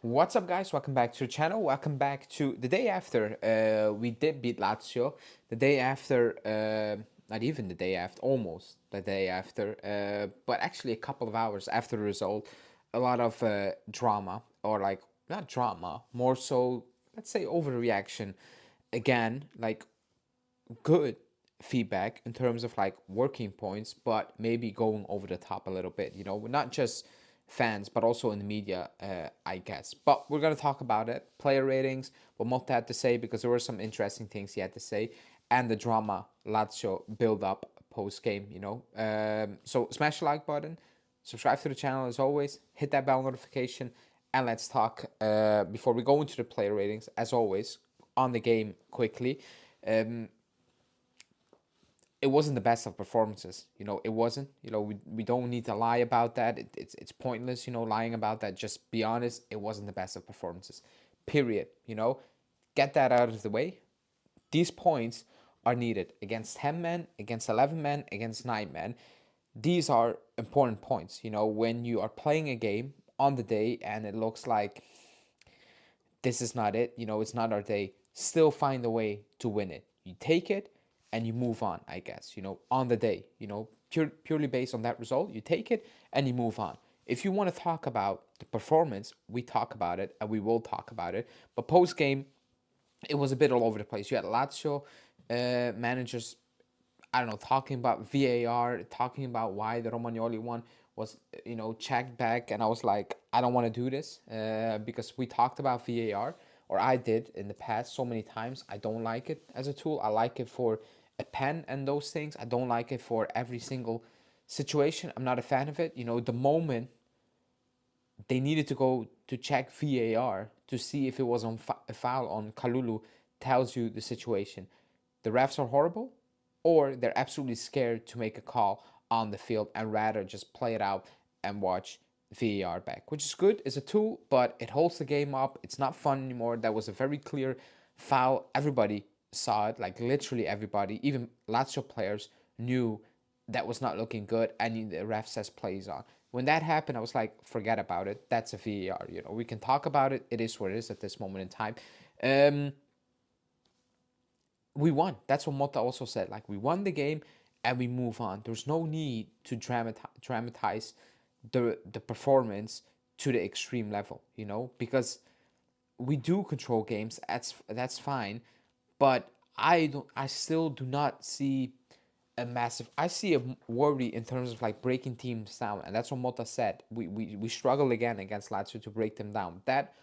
What's up, guys? Welcome back to the channel. Welcome back to the day after we did beat Lazio. The day after, not even the day after, almost the day after, but actually a couple of hours after the result. A lot of drama, or like, not drama, more so, let's say, overreaction. Again, like, good feedback in terms of like working points, but maybe going over the top a little bit. Not just fans, but also in the media, I guess. But we're gonna talk about it, player ratings, what Motta had to say, because there were some interesting things he had to say, and the drama Lazio build up post game. So smash the like button, subscribe to the channel as always, hit that bell notification, and let's talk. Before we go into the player ratings, as always, on the game quickly. Um, it wasn't the best of performances. It wasn't. We don't need to lie about that. It's pointless. Lying about that. Just be honest. It wasn't the best of performances. Period. Get that out of the way. These points are needed against 10 men, against 11 men, against 9 men. These are important points. When you are playing a game on the day and it looks like this is not it, it's not our day, still find a way to win it. You take it and you move on, I guess, on the day, purely based on that result, you take it and you move on. If you want to talk about the performance, we talk about it and we will talk about it. But post game, it was a bit all over the place. You had Lazio managers, I don't know, talking about VAR, talking about why the Romagnoli one was, checked back. And I was like, I don't want to do this because we talked about VAR, or I did in the past so many times. I don't like it as a tool. I like it for a pen and those things. I don't like it for every single situation. I'm not a fan of it. The moment they needed to go to check VAR to see if it was on a foul on Kalulu tells you the situation. The refs are horrible, or they're absolutely scared to make a call on the field and rather just play it out and watch VAR back, which is good. It's a tool, but it holds the game up. It's not fun anymore. That was a very clear foul. Everybody saw it, like literally everybody, even Lazio players knew that was not looking good, and the ref says plays on. When that happened, I was like, forget about it. That's a VAR. We can talk about it. It is what it is at this moment in time. Um, we won. That's what Motta also said. Like, we won the game and we move on. There's no need to dramatize the performance to the extreme level, because we do control games. That's fine, but I still do not see a massive. I see a worry in terms of like breaking teams down, and that's what Motta said. We struggle again against Lazio to break them down. That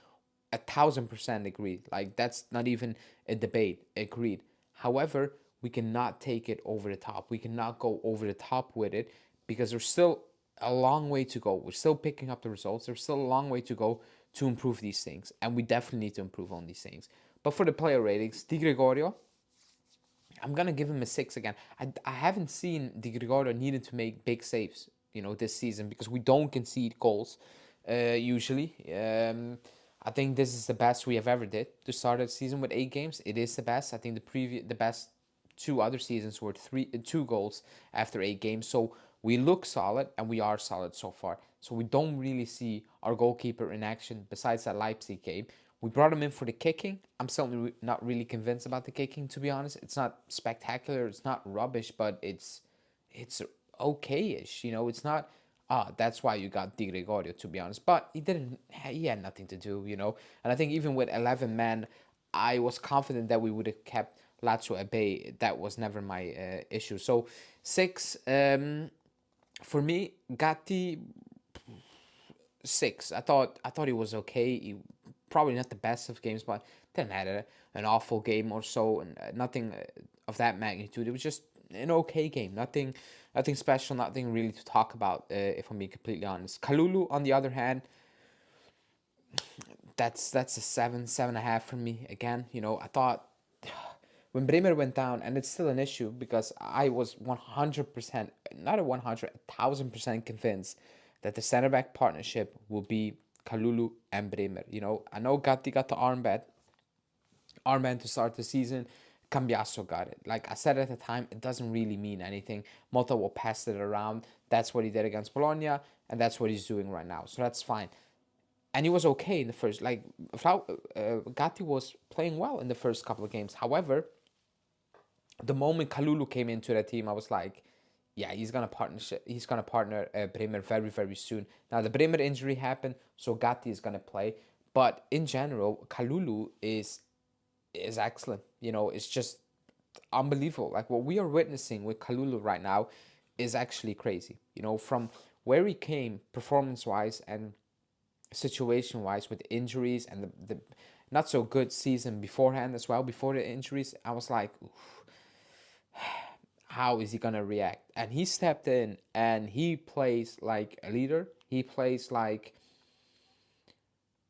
1,000% agreed. Like, that's not even a debate. Agreed. However, we cannot take it over the top. We cannot go over the top with it because there's still a long way to go. We're still picking up the results. There's still a long way to go to improve these things, and we definitely need to improve on these things. But for the player ratings, Di Gregorio, I'm gonna give him a 6 again. I haven't seen Di Gregorio needed to make big saves, this season, because we don't concede goals usually. I think this is the best we have ever did to start a season with 8 games. It is the best. I think the best 2 other seasons were 2 goals after 8 games. So we look solid and we are solid so far. So we don't really see our goalkeeper in action besides that Leipzig game. We brought him in for the kicking. I'm still not really convinced about the kicking, to be honest. It's not spectacular. It's not rubbish, but it's okay-ish. It's not. That's why you got Di Gregorio, to be honest. But he didn't. He had nothing to do. And I think even with 11 men, I was confident that we would have kept Lazio at bay. That was never my issue. So 6. For me, Gatti 6. I thought he was okay. He, probably not the best of games, but didn't have an awful game or so, and nothing of that magnitude. It was just an okay game. Nothing special. Nothing really to talk about. If I'm being completely honest. Kalulu, on the other hand, that's a 7.5 for me. Again, I thought when Bremer went down, and it's still an issue because I was 100%, not a 100, 1,000% convinced that the center back partnership will be Kalulu and Bremer. I know Gatti got the armband to start the season. Cambiasso got it. Like I said at the time, it doesn't really mean anything. Motta will pass it around. That's what he did against Bologna, and that's what he's doing right now. So that's fine. and he was okay in the first. Like Gatti was playing well in the first couple of games. However, the moment Kalulu came into the team, I was like, yeah, he's gonna partner Bremer very very soon. Now the Bremer injury happened, so Gatti is gonna play. But in general, Kalulu is excellent. You know, it's just unbelievable. Like what we are witnessing with Kalulu right now is actually crazy. You know, from where he came performance wise and situation wise with injuries and the not so good season beforehand as well, before the injuries, I was like, how is he gonna react? And he stepped in and he plays like a leader. He plays like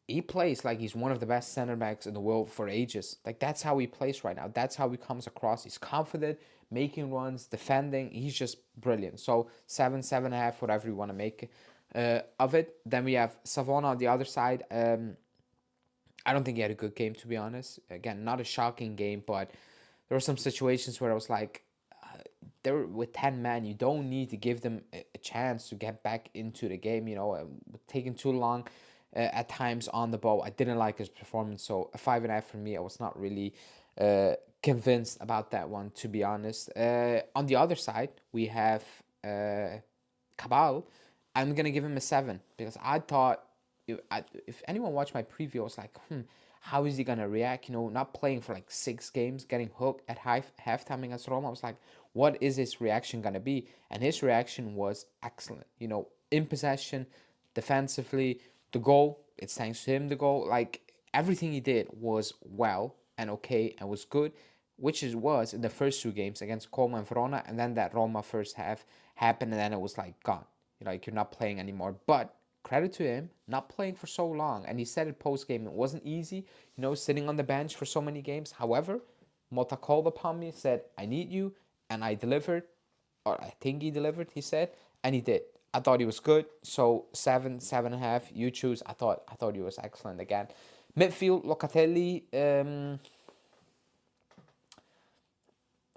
he's one of the best center backs in the world for ages. Like that's how he plays right now. That's how he comes across. He's confident, making runs, defending. He's just brilliant. So 7.5, whatever you want to make of it. Then we have Savona on the other side. I don't think he had a good game, to be honest. Again, not a shocking game, but there were some situations where I was like, they're with 10 men. You don't need to give them a chance to get back into the game. You know, taking too long at times on the ball. I didn't like his performance, so a 5.5 for me. I was not really convinced about that one, to be honest. On the other side, we have Cabal. I'm gonna give him a 7 because I thought if anyone watched my preview, I was like, how is he gonna react? You know, not playing for like 6 games, getting hooked at halftime against Roma. I was like, what is his reaction gonna be? And his reaction was excellent. You know, in possession, defensively, the goal. It's thanks to him. The goal, like everything he did was well and okay and was good, which is was in the first 2 games against Como and Verona, and then that Roma first half happened, and then it was like gone. You know, like you're not playing anymore. But credit to him, not playing for so long. And he said it post game, it wasn't easy, you know, sitting on the bench for so many games. However, Motta called upon me, said, I need you, and I delivered, or I think he delivered, he said, and he did. I thought he was good. So 7.5. You choose. I thought he was excellent again. Midfield, Locatelli.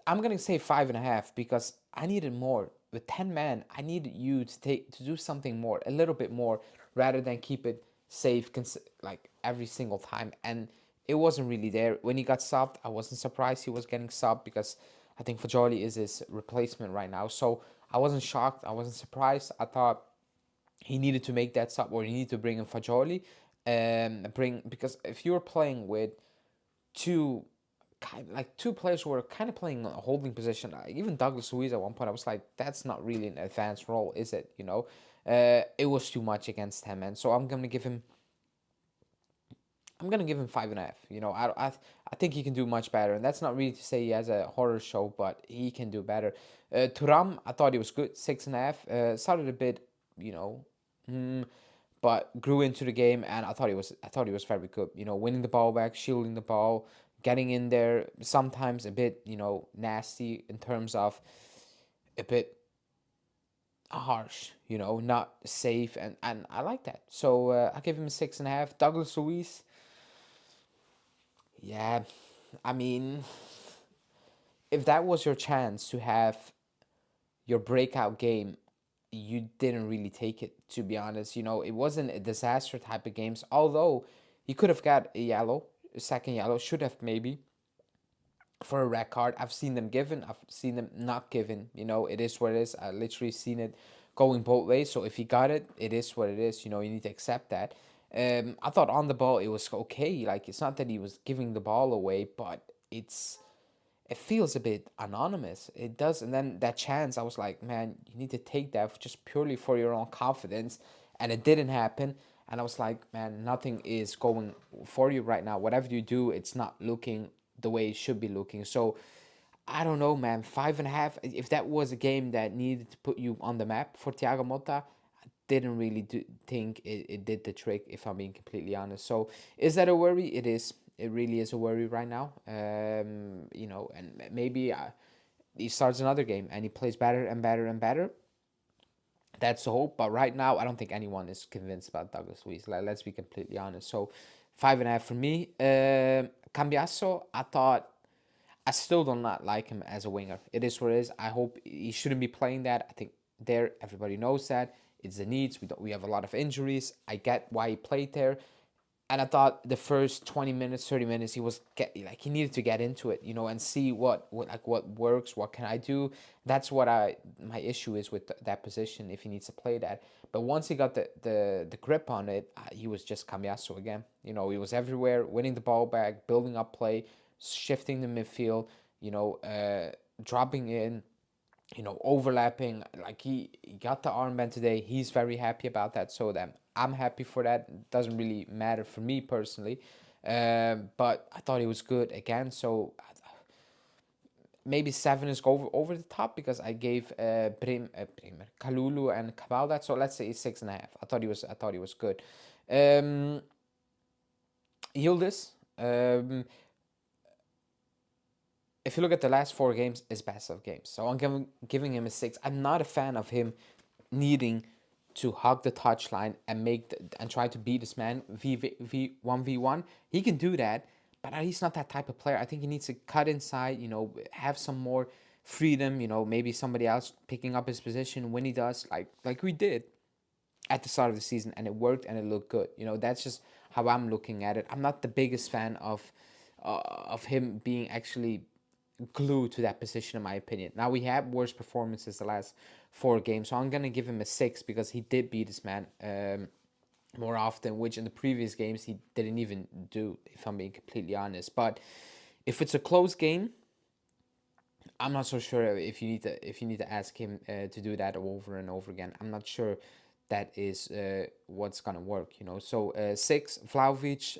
I'm gonna say 5.5 because I needed more. With 10 men, I needed you to do something more, a little bit more, rather than keep it safe like every single time. And it wasn't really there. When he got subbed, I wasn't surprised he was getting subbed because I think Fajoli is his replacement right now. So I wasn't shocked. I wasn't surprised. I thought he needed to make that sub, or he needed to bring in Fajoli, because if you were playing with two two players who were kind of playing a holding position. Even Douglas Luiz at one point, I was like, that's not really an advanced role, is it? You know, it was too much against him, and so I'm gonna give him 5.5. You know, I think he can do much better, and that's not really to say he has a horror show, but he can do better. Turam, I thought he was good, 6.5. Started a bit, you know, but grew into the game, and I thought he was very good. You know, winning the ball back, shielding the ball, getting in there. Sometimes a bit, you know, nasty in terms of a bit harsh. You know, not safe, and I like that. So I give him a 6.5. Douglas Luiz. Yeah, I mean, if that was your chance to have your breakout game, you didn't really take it, to be honest. You know, it wasn't a disaster type of games, although he could have got a second yellow, should have maybe, for a red card. I've seen them given, I've seen them not given. You know, it is what it is. I literally seen it going both ways. So if he got it, it is what it is. You know, you need to accept that. I thought on the ball it was okay. Like it's not that he was giving the ball away, but it feels a bit anonymous. It does. And then that chance, I was like, man, you need to take that just purely for your own confidence. And it didn't happen. And I was like, man, nothing is going for you right now. Whatever you do, it's not looking the way it should be looking. So I don't know, man. 5.5. If that was a game that needed to put you on the map for Thiago Motta, I didn't really think it did the trick, if I'm being completely honest. So is that a worry? It is. It really is a worry right now. You know, and maybe he starts another game and he plays better and better and better. That's the hope. But right now, I don't think anyone is convinced about Douglas Luiz. Let's be completely honest. So 5.5 for me. Cambiasso, I still do not like him as a winger. It is what it is. I hope he shouldn't be playing that. I think everybody knows that. It's the needs. We have a lot of injuries. I get why he played there. And I thought the first 20 minutes, 30 minutes, he needed to get into it, and see what works, what can I do. That's what my issue is with that position, if he needs to play that. But once he got the grip on it, he was just Cambiasso again. He was everywhere, winning the ball back, building up play, shifting the midfield, dropping in, overlapping. Like he got the armband today. He's very happy about that. So I'm happy for that. It doesn't really matter for me personally. But I thought he was good again. So maybe 7 is over the top because I gave Kalulu and Cabal that. So let's say 6.5. I thought he was good. Yildiz, if you look at the last 4 games, it's best of games. So I'm giving him a 6. I'm not a fan of him needing to hug the touchline and try to beat this man 1v1. He can do that, but he's not that type of player. I think he needs to cut inside, have some more freedom, maybe somebody else picking up his position when he does, like we did at the start of the season, and it worked and it looked good. That's just how I'm looking at it. I'm not the biggest fan of him being actually glued to that position, in my opinion. Now, we have worse performances the last 4 games, so I'm gonna give him a 6 because he did beat this man more often, which in the previous games he didn't even do, if I'm being completely honest. But if it's a close game, I'm not so sure if you need to ask him to do that over and over again. I'm not sure that is what's gonna work. So 6. Vlahovic.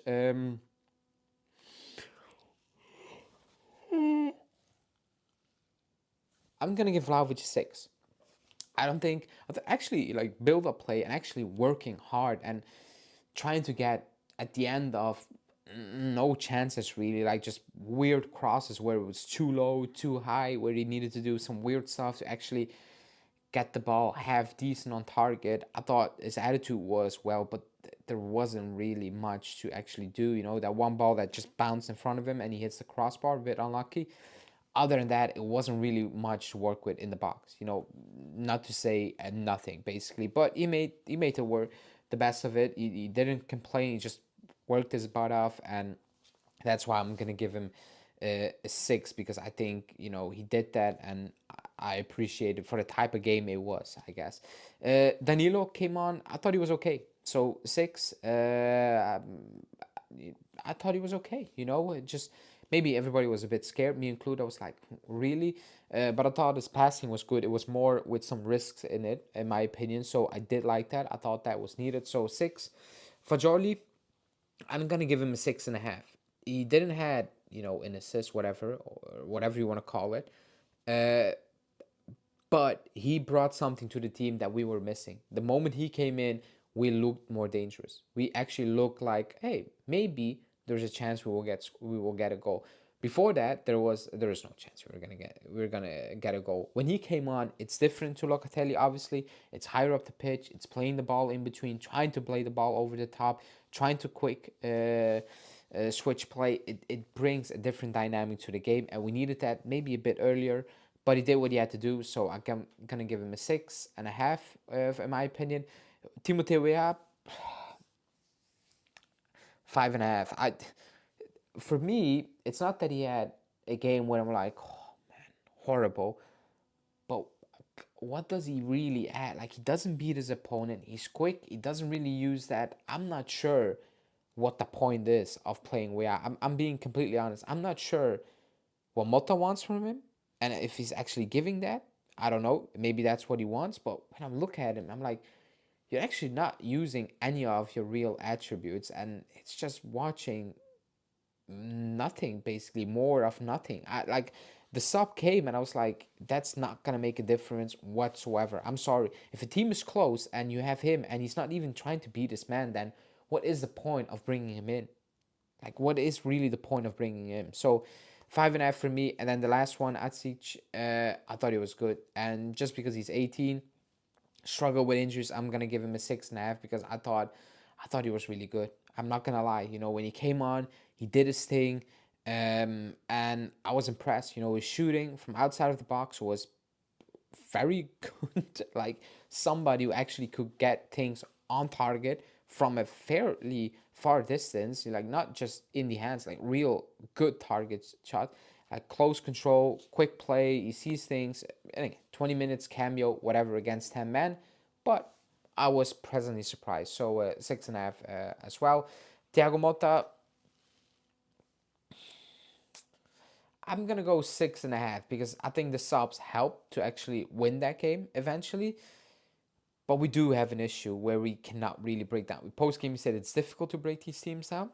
I'm gonna give Vlahovic a 6. I don't think actually build up play and actually working hard and trying to get at the end of no chances really, just weird crosses where it was too low, too high, where he needed to do some weird stuff to actually get the ball half decent on target. I thought his attitude was well, but there wasn't really much to actually do. That one ball that just bounced in front of him and he hits the crossbar, a bit unlucky. Other than that, it wasn't really much to work with in the box. Not to say nothing basically, but he made it work, the best of it. He didn't complain. He just worked his butt off, and that's why I'm gonna give him a 6 because I think he did that, and I appreciate it for the type of game it was, I guess. Danilo came on. I thought he was okay. So 6. I thought he was okay. Just maybe everybody was a bit scared, me included. I was like, really? But I thought his passing was good. It was more with some risks in it, in my opinion. So I did like that. I thought that was needed. So 6. Fajoli, I'm going to give him a 6.5. He didn't had, an assist, whatever, or whatever you want to call it. But he brought something to the team that we were missing. The moment he came in, we looked more dangerous. We actually looked like, hey, maybe there's a chance we will get a goal. Before that, there is no chance we were gonna get a goal. When he came on, it's different to Locatelli. Obviously, it's higher up the pitch. It's playing the ball in between, trying to play the ball over the top, trying to quick switch play. It brings a different dynamic to the game, and we needed that maybe a bit earlier. But he did what he had to do, so I'm gonna give him a 6.5, in my opinion. Timothée Weah, 5.5. For me, it's not that he had a game where I'm like, oh man, horrible. But what does he really add? He doesn't beat his opponent. He's quick. He doesn't really use that. I'm not sure what the point is of playing Weah. I'm being completely honest. I'm not sure what Motta wants from him, and if he's actually giving that. I don't know. Maybe that's what he wants. But when I look at him, I'm like, you're actually not using any of your real attributes, and it's just watching nothing, basically, more of nothing. The sub came and I was like, that's not gonna make a difference whatsoever. I'm sorry, if a team is close and you have him and he's not even trying to beat this man, then what is the point of bringing him in? What is really the point of bringing him? So 5.5 for me. And then the last one, Atsic, I thought he was good, and just because he's 18, struggle with injuries, I'm gonna give him a 6.5 because I thought he was really good. I'm not gonna lie. When he came on, he did his thing, and I was impressed. His shooting from outside of the box was very good, like somebody who actually could get things on target from a fairly far distance, like not just in the hands, like real good targets shot, like close control, quick play. He sees things. And again, 20 minutes cameo, whatever, against 10 men, but I was pleasantly surprised. So 6.5 as well. Thiago Motta, I'm gonna go 6.5 because I think the subs helped to actually win that game eventually. But we do have an issue where we cannot really break down. Post game, we said it's difficult to break these teams down.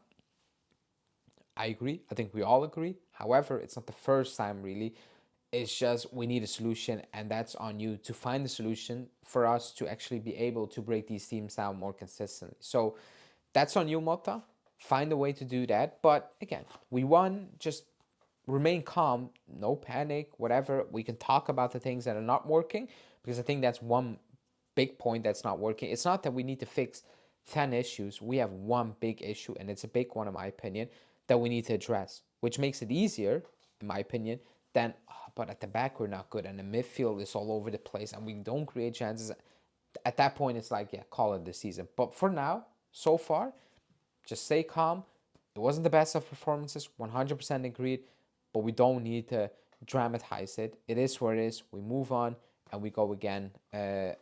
I agree. I think we all agree. However, it's not the first time really. It's just we need a solution, and that's on you to find the solution for us to actually be able to break these teams down more consistently. So that's on you, Motta. Find a way to do that. But again, we won. Just remain calm, no panic, whatever. We can talk about the things that are not working, because I think that's one big point that's not working. It's not that we need to fix 10 issues. We have one big issue, and it's a big one in my opinion, that we need to address, which makes it easier, in my opinion, than, but at the back we're not good, and the midfield is all over the place, and we don't create chances. At that point, it's like, yeah, call it the season. But for now, so far, just stay calm. It wasn't the best of performances, 100% agreed, but we don't need to dramatize it. It is where it is. We move on and we go again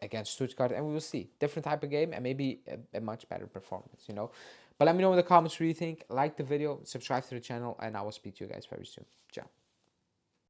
against Stuttgart, and we will see different type of game and maybe a much better performance, you know. But let me know in the comments what you think. Like the video, subscribe to the channel, and I will speak to you guys very soon. Ciao.